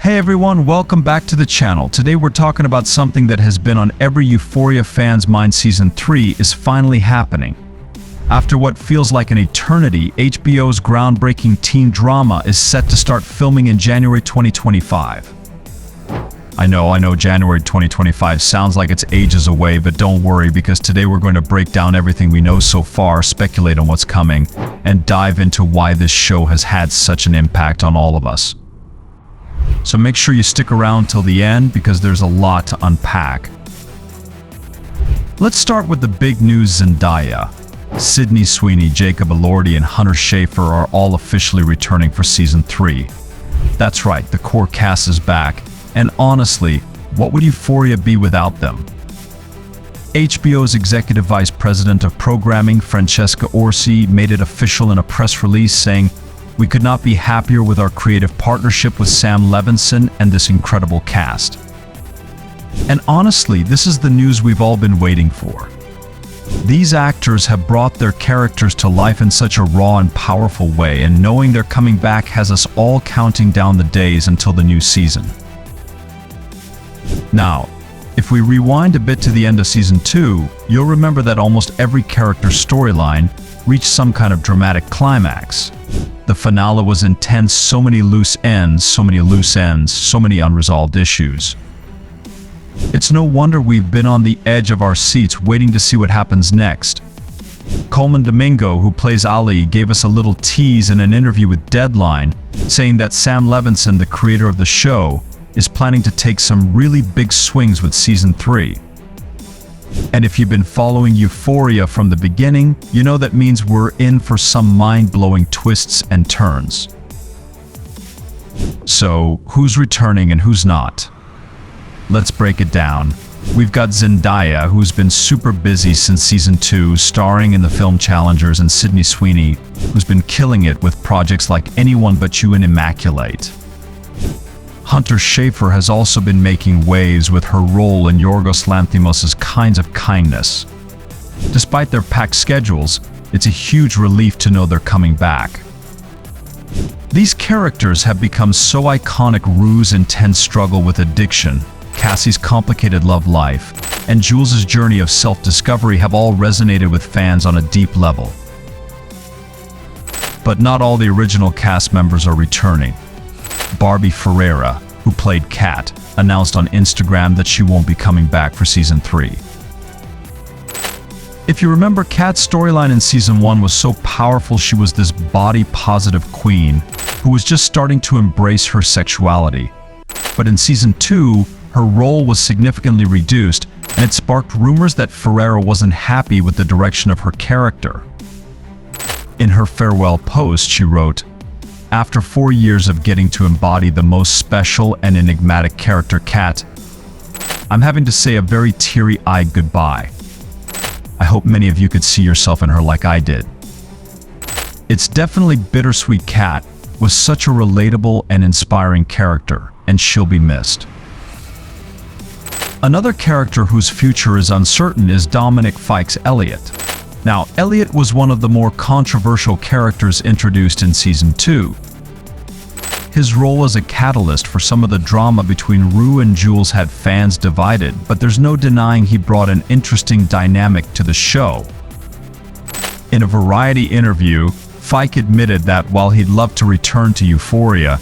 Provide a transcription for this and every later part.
Hey everyone, welcome back to the channel. Today we're talking about something that has been on every Euphoria fan's mind. Season 3 is finally happening. After what feels like an eternity, HBO's groundbreaking teen drama is set to start filming in January 2025. I know January 2025 sounds like it's ages away, but don't worry, because today we're going to break down everything we know so far, speculate on what's coming, and dive into why this show has had such an impact on all of us. So make sure you stick around till the end, because there's a lot to unpack. Let's start with the big news. Zendaya, Sydney Sweeney, Jacob Elordi, and Hunter Schafer are all officially returning for Season 3. That's right, the core cast is back. And honestly, what would Euphoria be without them? HBO's Executive Vice President of Programming, Francesca Orsi, made it official in a press release saying, "We could not be happier with our creative partnership with Sam Levinson and this incredible cast." And honestly, this is the news we've all been waiting for. These actors have brought their characters to life in such a raw and powerful way, and knowing they're coming back has us all counting down the days until the new season. Now, if we rewind a bit to the end of Season 2, you'll remember that almost every character's storyline reached some kind of dramatic climax. The finale was intense, so many loose ends, so many unresolved issues. It's no wonder we've been on the edge of our seats waiting to see what happens next. Coleman Domingo, who plays Ali, gave us a little tease in an interview with Deadline, saying that Sam Levinson, the creator of the show, is planning to take some really big swings with Season 3. And if you've been following Euphoria from the beginning, you know that means we're in for some mind-blowing twists and turns. So, who's returning and who's not? Let's break it down. We've got Zendaya, who's been super busy since Season 2, starring in the film Challengers, and Sydney Sweeney, who's been killing it with projects like Anyone But You and Immaculate. Hunter Schafer has also been making waves with her role in Yorgos Lanthimos' Kinds of Kindness. Despite their packed schedules, it's a huge relief to know they're coming back. These characters have become so iconic. Rue's intense struggle with addiction, Cassie's complicated love life, and Jules' journey of self-discovery have all resonated with fans on a deep level. But not all the original cast members are returning. Barbie Ferreira, who played Kat, announced on Instagram that she won't be coming back for Season 3. If you remember, Kat's storyline in Season 1 was so powerful. She was this body-positive queen who was just starting to embrace her sexuality. But in Season 2, her role was significantly reduced, and it sparked rumors that Ferreira wasn't happy with the direction of her character. In her farewell post, she wrote, "After 4 years of getting to embody the most special and enigmatic character, Kat, I'm having to say a very teary-eyed goodbye. I hope many of you could see yourself in her like I did." It's definitely bittersweet. Kat was such a relatable and inspiring character, and she'll be missed. Another character whose future is uncertain is Dominic Fike's Elliot. Now, Elliot was one of the more controversial characters introduced in Season 2. His role as a catalyst for some of the drama between Rue and Jules had fans divided, but there's no denying he brought an interesting dynamic to the show. In a Variety interview, Fike admitted that while he'd love to return to Euphoria,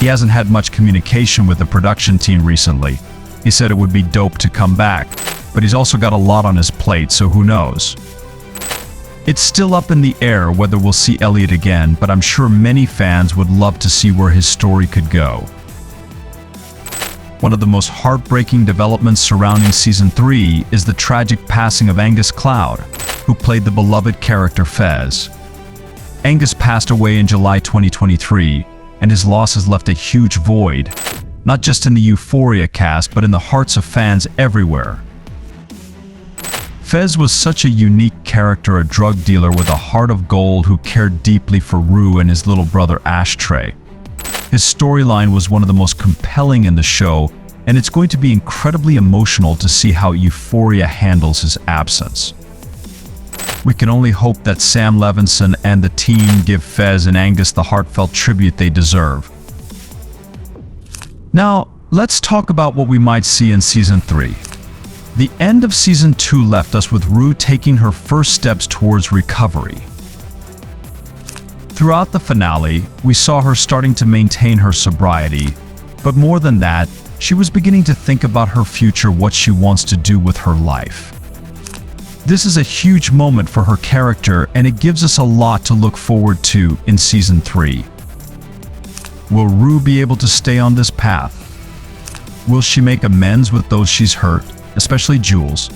he hasn't had much communication with the production team recently. He said it would be dope to come back, but he's also got a lot on his plate, so who knows? It's still up in the air whether we'll see Elliot again, but I'm sure many fans would love to see where his story could go. One of the most heartbreaking developments surrounding Season 3 is the tragic passing of Angus Cloud, who played the beloved character Fez. Angus passed away in July 2023, and his loss has left a huge void, not just in the Euphoria cast, but in the hearts of fans everywhere. Fez was such a unique character, a drug dealer with a heart of gold who cared deeply for Rue and his little brother Ashtray. His storyline was one of the most compelling in the show, and it's going to be incredibly emotional to see how Euphoria handles his absence. We can only hope that Sam Levinson and the team give Fez and Angus the heartfelt tribute they deserve. Now, let's talk about what we might see in Season 3. The end of Season 2 left us with Rue taking her first steps towards recovery. Throughout the finale, we saw her starting to maintain her sobriety, but more than that, she was beginning to think about her future, what she wants to do with her life. This is a huge moment for her character, and it gives us a lot to look forward to in Season 3. Will Rue be able to stay on this path? Will she make amends with those she's hurt, especially Jules?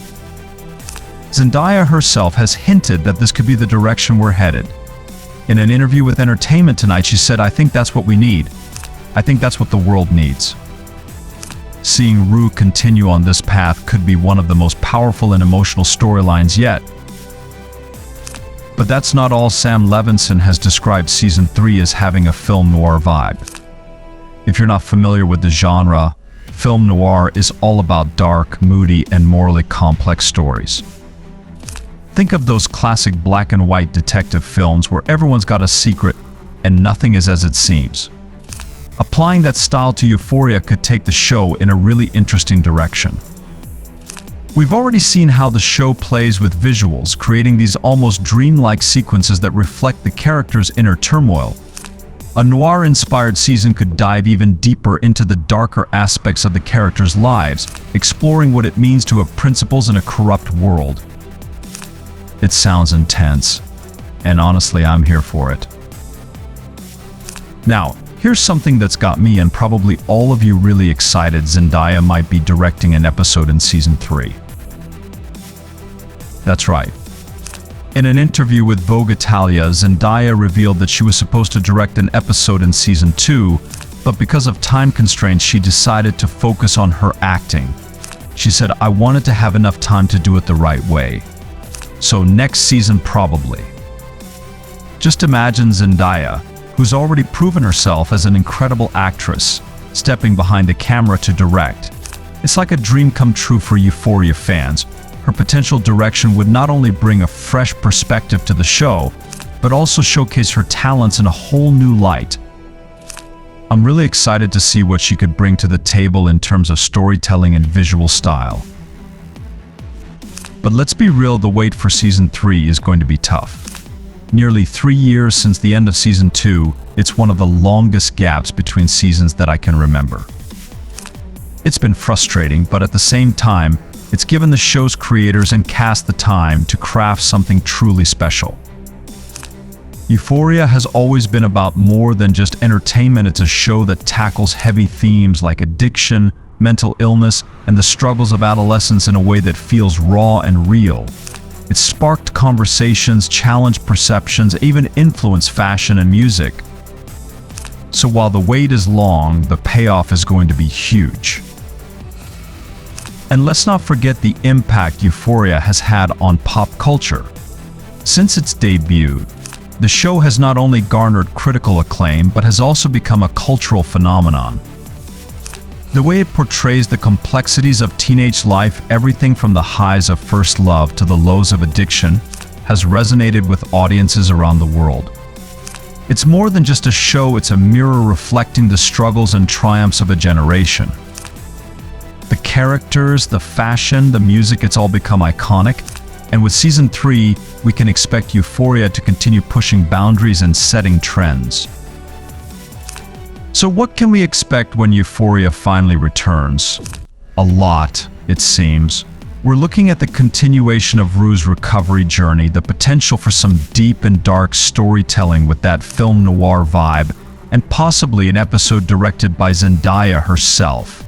Zendaya herself has hinted that this could be the direction we're headed. In an interview with Entertainment Tonight, she said, "I think that's what we need. I think that's what the world needs." Seeing Rue continue on this path could be one of the most powerful and emotional storylines yet. But that's not all. Sam Levinson has described Season 3 as having a film noir vibe. If you're not familiar with the genre, film noir is all about dark, moody, and morally complex stories. Think of those classic black and white detective films where everyone's got a secret and nothing is as it seems. Applying that style to Euphoria could take the show in a really interesting direction. We've already seen how the show plays with visuals, creating these almost dreamlike sequences that reflect the characters' inner turmoil. A noir-inspired season could dive even deeper into the darker aspects of the characters' lives, exploring what it means to have principles in a corrupt world. It sounds intense, and honestly, I'm here for it. Now, here's something that's got me and probably all of you really excited. Zendaya might be directing an episode in Season 3. That's right. In an interview with Vogue Italia, Zendaya revealed that she was supposed to direct an episode in Season 2, but because of time constraints, she decided to focus on her acting. She said, "I wanted to have enough time to do it the right way. So next season probably." Just imagine Zendaya, who's already proven herself as an incredible actress, stepping behind the camera to direct. It's like a dream come true for Euphoria fans. Her potential direction would not only bring a fresh perspective to the show, but also showcase her talents in a whole new light. I'm really excited to see what she could bring to the table in terms of storytelling and visual style. But let's be real, the wait for Season 3 is going to be tough. Nearly 3 years since the end of Season 2, it's one of the longest gaps between seasons that I can remember. It's been frustrating, but at the same time, it's given the show's creators and cast the time to craft something truly special. Euphoria has always been about more than just entertainment. It's a show that tackles heavy themes like addiction, mental illness, and the struggles of adolescence in a way that feels raw and real. It sparked conversations, challenged perceptions, even influenced fashion and music. So while the wait is long, the payoff is going to be huge. And let's not forget the impact Euphoria has had on pop culture. Since its debut, the show has not only garnered critical acclaim, but has also become a cultural phenomenon. The way it portrays the complexities of teenage life, everything from the highs of first love to the lows of addiction, has resonated with audiences around the world. It's more than just a show, it's a mirror reflecting the struggles and triumphs of a generation. The characters, the fashion, the music, it's all become iconic. And with Season 3, we can expect Euphoria to continue pushing boundaries and setting trends. So what can we expect when Euphoria finally returns? A lot, it seems. We're looking at the continuation of Rue's recovery journey, the potential for some deep and dark storytelling with that film noir vibe, and possibly an episode directed by Zendaya herself.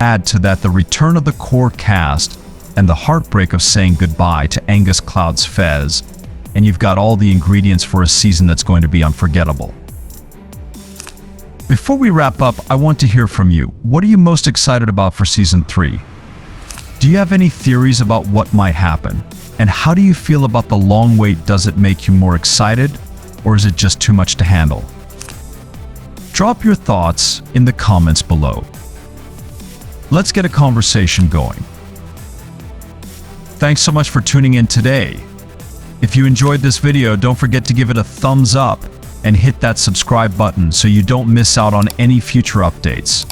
Add to that the return of the core cast and the heartbreak of saying goodbye to Angus Cloud's Fez, and you've got all the ingredients for a season that's going to be unforgettable. Before we wrap up, I want to hear from you. What are you most excited about for Season 3? Do you have any theories about what might happen? And how do you feel about the long wait? Does it make you more excited, or is it just too much to handle? Drop your thoughts in the comments below. Let's get a conversation going. Thanks so much for tuning in today. If you enjoyed this video, don't forget to give it a thumbs up and hit that subscribe button so you don't miss out on any future updates.